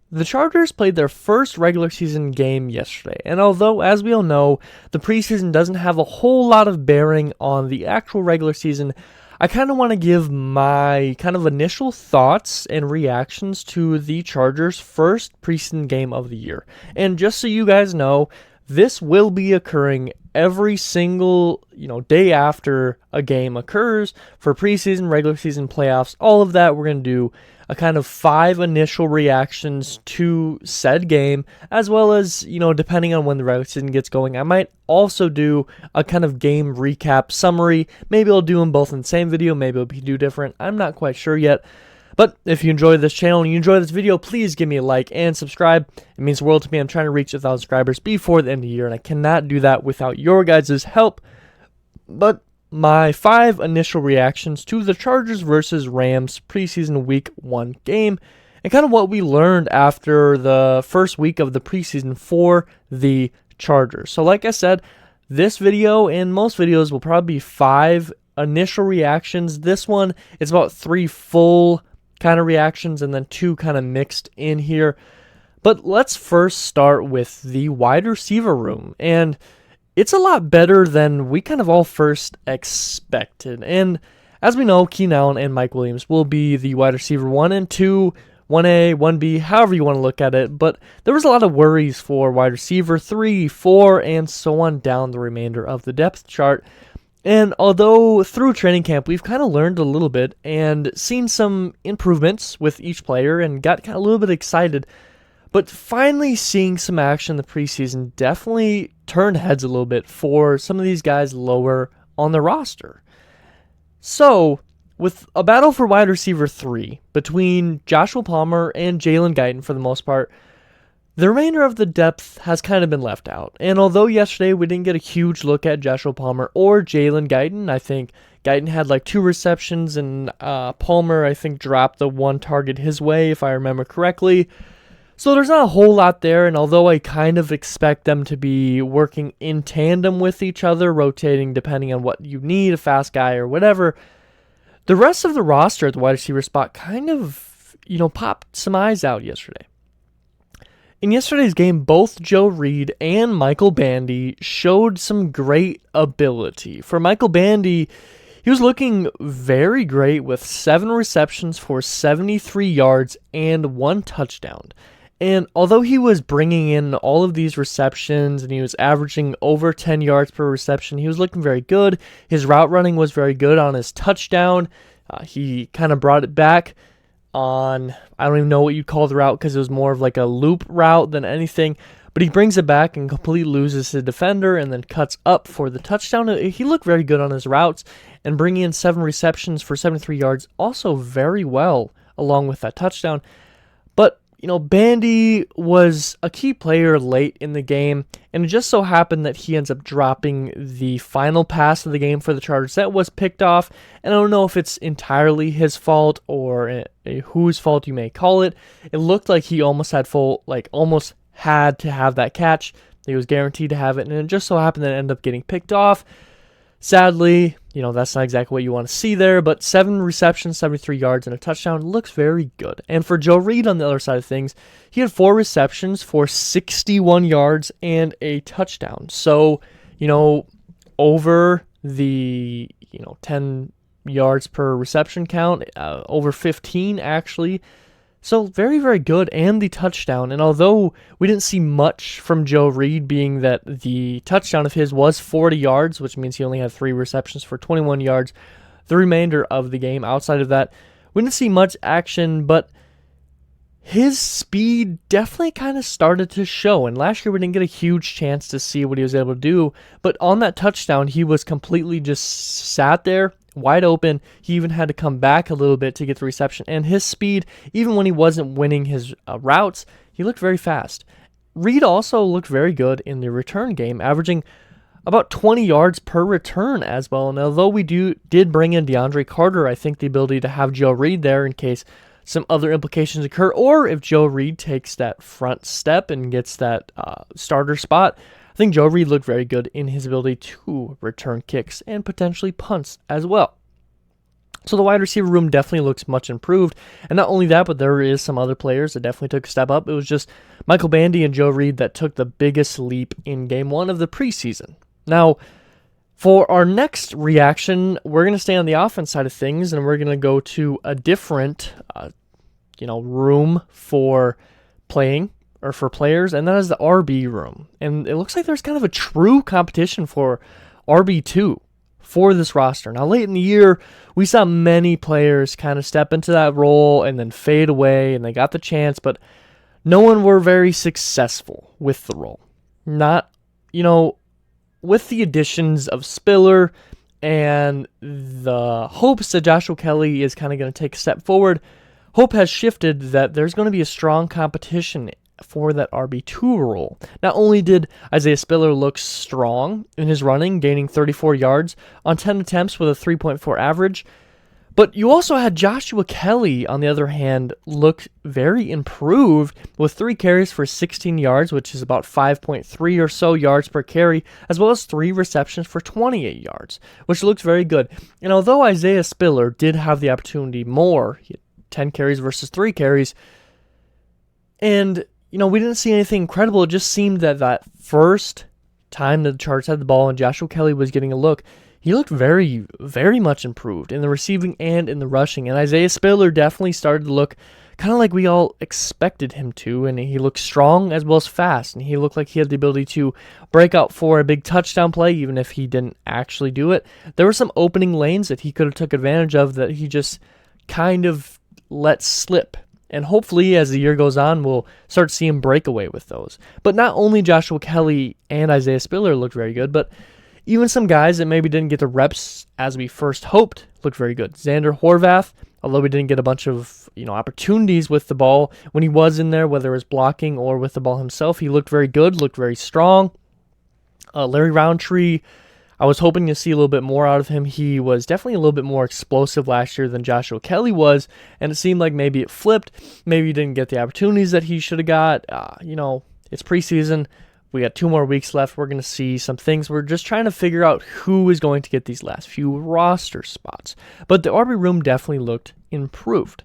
The Chargers played their first regular season game yesterday, and although, as we all know, the preseason doesn't have a whole lot of bearing on the actual regular season, I kind of want to give my kind of initial thoughts and reactions to the Chargers' first preseason game of the year. And just so you guys know, this will be occurring every single, day after a game occurs for preseason, regular season, playoffs, all of that. We're going to do a kind of 5 initial reactions to said game, as well as, depending on when the regular season gets going, I might also do a kind of game recap summary. Maybe I'll do them both in the same video, maybe it'll be two different. I'm not quite sure yet. But if you enjoy this channel and you enjoy this video, please give me a like and subscribe. It means the world to me. I'm trying to reach 1,000 subscribers before the end of the year, and I cannot do that without your guys' help. But my 5 initial reactions to the Chargers versus Rams preseason week 1 game, and kind of what we learned after the first week of the preseason for the Chargers. So like I said, this video and most videos will probably be 5 initial reactions. This one, it's about 3 full kind of reactions and then 2 kind of mixed in here. But let's first start with the wide receiver room, and it's a lot better than we kind of all first expected. And as we know, Keenan Allen and Mike Williams will be the wide receiver 1 and 2, 1A, 1B, however you want to look at it. But there was a lot of worries for wide receiver 3, 4, and so on down the remainder of the depth chart. And although through training camp we've kind of learned a little bit and seen some improvements with each player and got kind of a little bit excited, but finally seeing some action in the preseason definitely turned heads a little bit for some of these guys lower on the roster. So, with a battle for wide receiver 3 between Joshua Palmer and Jalen Guyton for the most part, the remainder of the depth has kind of been left out. And although yesterday we didn't get a huge look at Joshua Palmer or Jalen Guyton, I think Guyton had like 2 receptions and Palmer, I think, dropped the 1 target his way, if I remember correctly. So there's not a whole lot there, and although I kind of expect them to be working in tandem with each other, rotating depending on what you need, a fast guy or whatever, the rest of the roster at the wide receiver spot kind of, popped some eyes out yesterday. In yesterday's game, both Joe Reed and Michael Bandy showed some great ability. For Michael Bandy, he was looking very great with 7 receptions for 73 yards and 1 touchdown. And although he was bringing in all of these receptions and he was averaging over 10 yards per reception, he was looking very good. His route running was very good on his touchdown. He kind of brought it back on, I don't even know what you'd call the route because it was more of like a loop route than anything. But he brings it back and completely loses his defender and then cuts up for the touchdown. He looked very good on his routes, and bringing in 7 receptions for 73 yards also very well along with that touchdown. But Bandy was a key player late in the game, and it just so happened that he ends up dropping the final pass of the game for the Chargers. That was picked off, and I don't know if it's entirely his fault or whose fault you may call it. It looked like he almost had to have that catch. He was guaranteed to have it, and it just so happened that it ended up getting picked off. Sadly, that's not exactly what you want to see there, but 7 receptions, 73 yards, and a touchdown looks very good. And for Joe Reed on the other side of things, he had 4 receptions for 61 yards and a touchdown. So, over the, 10 yards per reception count, over 15 actually. So very, very good, and the touchdown. And although we didn't see much from Joe Reed, being that the touchdown of his was 40 yards, which means he only had 3 receptions for 21 yards, the remainder of the game, outside of that, we didn't see much action, but his speed definitely kind of started to show. And last year we didn't get a huge chance to see what he was able to do, but on that touchdown, he was completely just sat there, wide open. He even had to come back a little bit to get the reception, and his speed, even when he wasn't winning his routes, he looked very fast. Reed also looked very good in the return game, averaging about 20 yards per return as well. And although we did bring in DeAndre Carter, I think the ability to have Joe Reed there in case some other implications occur, or if Joe Reed takes that front step and gets that starter spot, I think Joe Reed looked very good in his ability to return kicks and potentially punts as well. So the wide receiver room definitely looks much improved. And not only that, but there is some other players that definitely took a step up. It was just Michael Bandy and Joe Reed that took the biggest leap in game 1 of the preseason. Now, for our next reaction, we're going to stay on the offense side of things, and we're going to go to a different, room for playing or for players, and that is the RB room. And it looks like there's kind of a true competition for RB2 for this roster. Now, late in the year, we saw many players kind of step into that role and then fade away, and they got the chance, but no one were very successful with the role. Not, with the additions of Spiller and the hopes that Joshua Kelly is kind of going to take a step forward, hope has shifted that there's going to be a strong competition for that RB2 role. Not only did Isaiah Spiller look strong in his running, gaining 34 yards on 10 attempts with a 3.4 average, but you also had Joshua Kelly, on the other hand, look very improved with 3 carries for 16 yards, which is about 5.3 or so yards per carry, as well as 3 receptions for 28 yards, which looks very good. And although Isaiah Spiller did have the opportunity more, he had 10 carries versus 3 carries, and we didn't see anything incredible. It just seemed that first time that the Chargers had the ball and Joshua Kelly was getting a look, he looked very, very much improved in the receiving and in the rushing. And Isaiah Spiller definitely started to look kind of like we all expected him to, and he looked strong as well as fast, and he looked like he had the ability to break out for a big touchdown play, even if he didn't actually do it. There were some opening lanes that he could have took advantage of that he just kind of let slip. And hopefully, as the year goes on, we'll start seeing him break away with those. But not only Joshua Kelly and Isaiah Spiller looked very good, but even some guys that maybe didn't get the reps as we first hoped looked very good. Xander Horvath, although he didn't get a bunch of opportunities with the ball when he was in there, whether it was blocking or with the ball himself, he looked very good, looked very strong. Larry Roundtree, I was hoping to see a little bit more out of him. He was definitely a little bit more explosive last year than Joshua Kelly was, and it seemed like maybe it flipped. Maybe he didn't get the opportunities that he should have got. It's preseason. We got 2 more weeks left. We're going to see some things. We're just trying to figure out who is going to get these last few roster spots. But the RB room definitely looked improved.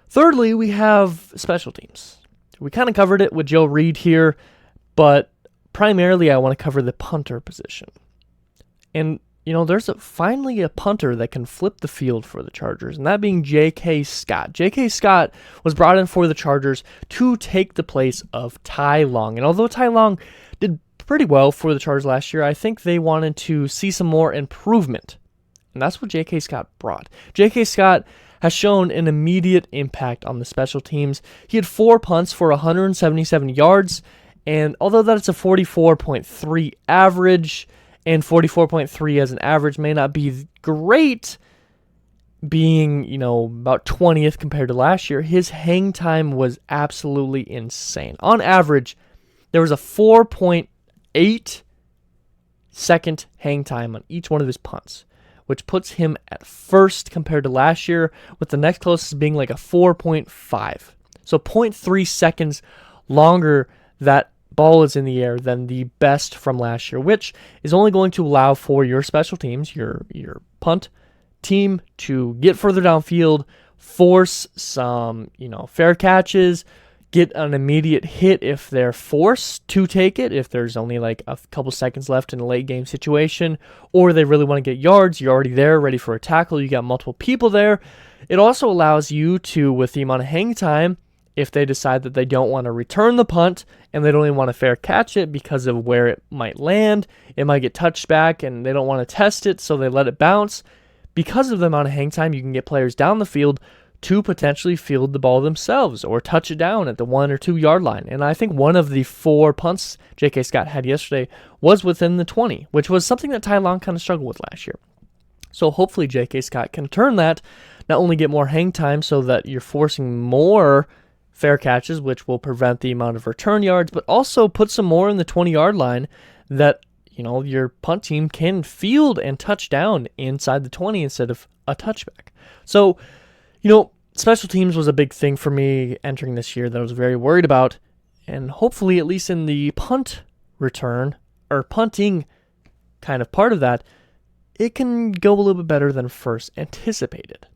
Thirdly, we have special teams. We kind of covered it with Joe Reed here, but primarily I want to cover the punter position. And, there's finally a punter that can flip the field for the Chargers, and that being J.K. Scott. J.K. Scott was brought in for the Chargers to take the place of Ty Long. And although Ty Long did pretty well for the Chargers last year, I think they wanted to see some more improvement. And that's what J.K. Scott brought. J.K. Scott has shown an immediate impact on the special teams. He had 4 punts for 177 yards, and although that's a 44.3 average, and 44.3 as an average may not be great, being, about 20th compared to last year, his hang time was absolutely insane. On average, there was a 4.8 second hang time on each one of his punts, which puts him at first compared to last year, with the next closest being like a 4.5. So 0.3 seconds longer that ball is in the air than the best from last year, which is only going to allow for your special teams, your punt team, to get further downfield, force some, fair catches, get an immediate hit if they're forced to take it, if there's only like a couple seconds left in a late game situation, or they really want to get yards. You're already there, ready for a tackle. You got multiple people there. It also allows you to, with the amount of hang time, if they decide that they don't want to return the punt and they don't even want to fair catch it because of where it might land, it might get touched back and they don't want to test it, so they let it bounce. Because of the amount of hang time, you can get players down the field to potentially field the ball themselves or touch it down at the 1 or 2 yard line. And I think one of the 4 punts J.K. Scott had yesterday was within the 20, which was something that Ty Long kind of struggled with last year. So hopefully J.K. Scott can turn that, not only get more hang time so that you're forcing more fair catches, which will prevent the amount of return yards, but also put some more in the 20-yard line that, your punt team can field and touch down inside the 20 instead of a touchback. So, special teams was a big thing for me entering this year that I was very worried about, and hopefully, at least in the punt return, or punting kind of part of that, it can go a little bit better than first anticipated.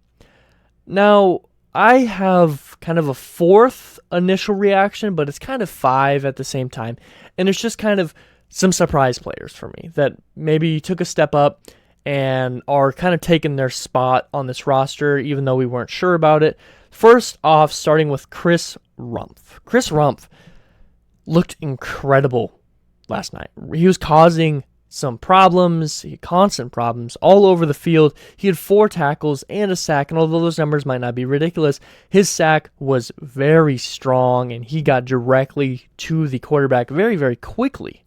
Now, I have kind of a fourth initial reaction, but it's kind of five at the same time. And it's just kind of some surprise players for me that maybe took a step up and are kind of taking their spot on this roster, even though we weren't sure about it. First off, starting with Chris Rumpf. Chris Rumpf looked incredible last night. He was causing some problems, constant problems, all over the field. He had 4 tackles and a sack, and although those numbers might not be ridiculous, his sack was very strong, and he got directly to the quarterback very, very quickly.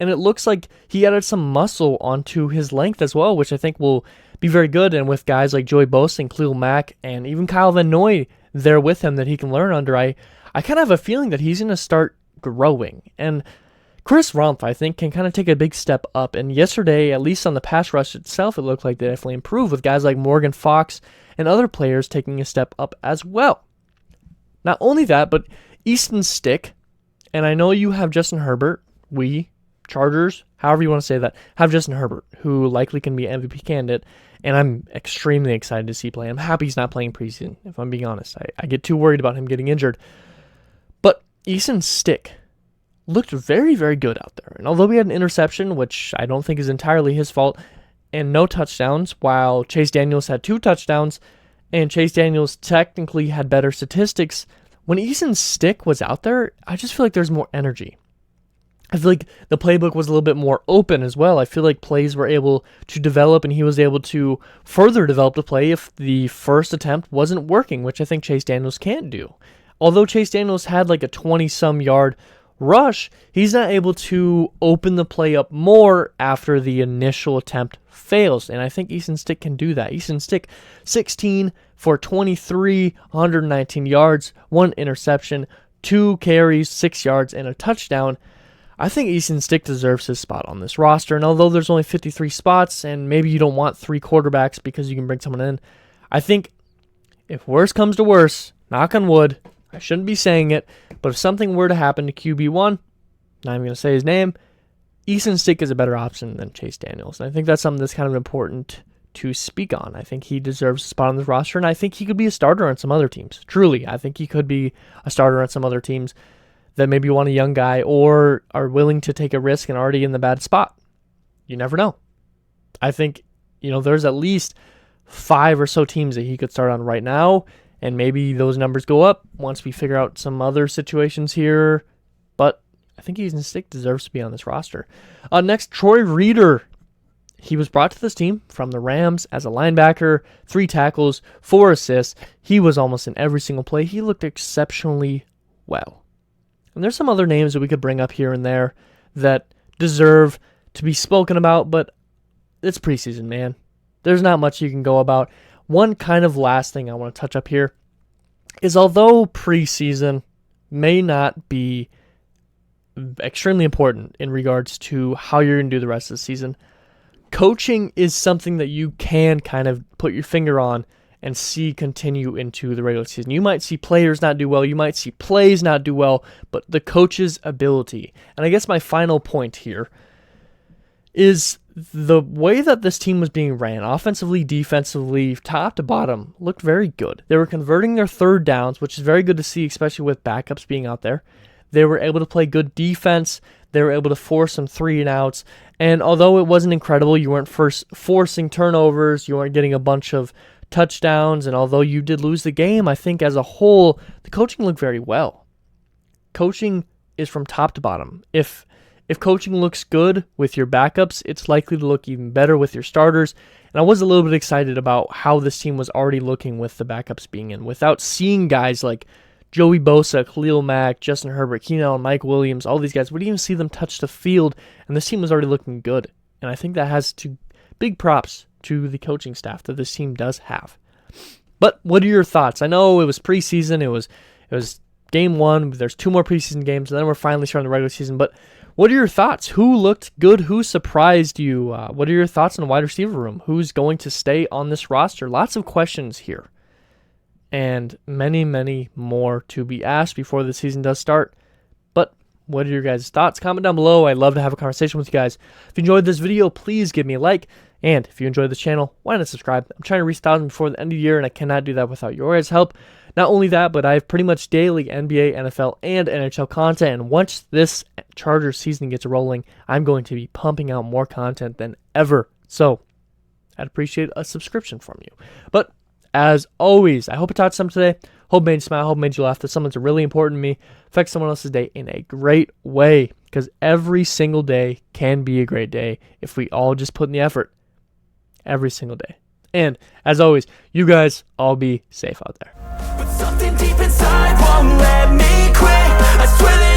And it looks like he added some muscle onto his length as well, which I think will be very good. And with guys like Joey Bosa and Khalil Mack and even Kyle Van Noy there with him that he can learn under, I kind of have a feeling that he's going to start growing. And Chris Rumpf, I think, can kind of take a big step up. And yesterday, at least on the pass rush itself, it looked like they definitely improved with guys like Morgan Fox and other players taking a step up as well. Not only that, but Easton Stick, and I know you have Justin Herbert, Chargers, however you want to say that, have Justin Herbert, who likely can be an MVP candidate, and I'm extremely excited to see play. I'm happy he's not playing preseason, if I'm being honest. I get too worried about him getting injured. But Easton Stick looked very, very good out there. And although we had an interception, which I don't think is entirely his fault, and no touchdowns, while Chase Daniels had 2 touchdowns, and Chase Daniels technically had better statistics, when Easton Stick was out there, I just feel like there's more energy. I feel like the playbook was a little bit more open as well. I feel like plays were able to develop, and he was able to further develop the play if the first attempt wasn't working, which I think Chase Daniels can't do. Although Chase Daniels had like a 20-some yard rush, he's not able to open the play up more after the initial attempt fails, and I think Easton Stick can do that. Easton Stick, 16 for 23, 119 yards, 1 interception, 2 carries, 6 yards, and a touchdown. I think Easton Stick deserves his spot on this roster, and although there's only 53 spots, and maybe you don't want 3 quarterbacks because you can bring someone in, I think if worse comes to worse, knock on wood, I shouldn't be saying it, but if something were to happen to QB1, not even going to say his name, Easton Stick is a better option than Chase Daniels, and I think that's something that's kind of important to speak on. I think he deserves a spot on this roster, and I think he could be a starter on some other teams. Truly, I think he could be a starter on some other teams that maybe want a young guy or are willing to take a risk and already in the bad spot. You never know. I think, there's at least 5 or so teams that he could start on right now, and maybe those numbers go up once we figure out some other situations here. But I think Easton Stick deserves to be on this roster. Next, Troy Reeder. He was brought to this team from the Rams as a linebacker, 3 tackles, 4 assists. He was almost in every single play. He looked exceptionally well. And there's some other names that we could bring up here and there that deserve to be spoken about, but it's preseason, man. There's not much you can go about. One kind of last thing I want to touch up here is although preseason may not be extremely important in regards to how you're going to do the rest of the season, coaching is something that you can kind of put your finger on and see continue into the regular season. You might see players not do well, you might see plays not do well, but the coach's ability. And I guess my final point here is the way that this team was being ran, offensively, defensively, top to bottom, looked very good. They were converting their 3rd downs, which is very good to see, especially with backups being out there. They were able to play good defense. They were able to force some 3-and-outs. And although it wasn't incredible, you weren't forcing turnovers, you weren't getting a bunch of touchdowns, and although you did lose the game, I think as a whole, the coaching looked very well. Coaching is from top to bottom. If coaching looks good with your backups, it's likely to look even better with your starters. And I was a little bit excited about how this team was already looking with the backups being in. Without seeing guys like Joey Bosa, Khalil Mack, Justin Herbert, Keenan Allen, Mike Williams, all these guys, we didn't even see them touch the field, and this team was already looking good. And I think that has to big props to the coaching staff that this team does have. But what are your thoughts? I know it was preseason. It was game 1. There's 2 more preseason games, and then we're finally starting the regular season. But what are your thoughts? Who looked good? Who surprised you? What are your thoughts on the wide receiver room? Who's going to stay on this roster? Lots of questions here. And many, many more to be asked before the season does start. But what are your guys' thoughts? Comment down below. I'd love to have a conversation with you guys. If you enjoyed this video, please give me a like. And if you enjoy the channel, why not subscribe? I'm trying to reach 1,000 before the end of the year, and I cannot do that without your guys' help. Not only that, but I have pretty much daily NBA, NFL, and NHL content, and once this Chargers season gets rolling, I'm going to be pumping out more content than ever. So, I'd appreciate a subscription from you. But, as always, I hope I taught you something today. Hope it made you smile, hope it made you laugh. That something's really important to me. Affects someone else's day in a great way, because every single day can be a great day if we all just put in the effort. Every single day. And as always, you guys all be safe out there. But something deep inside won't let me quit. I swear that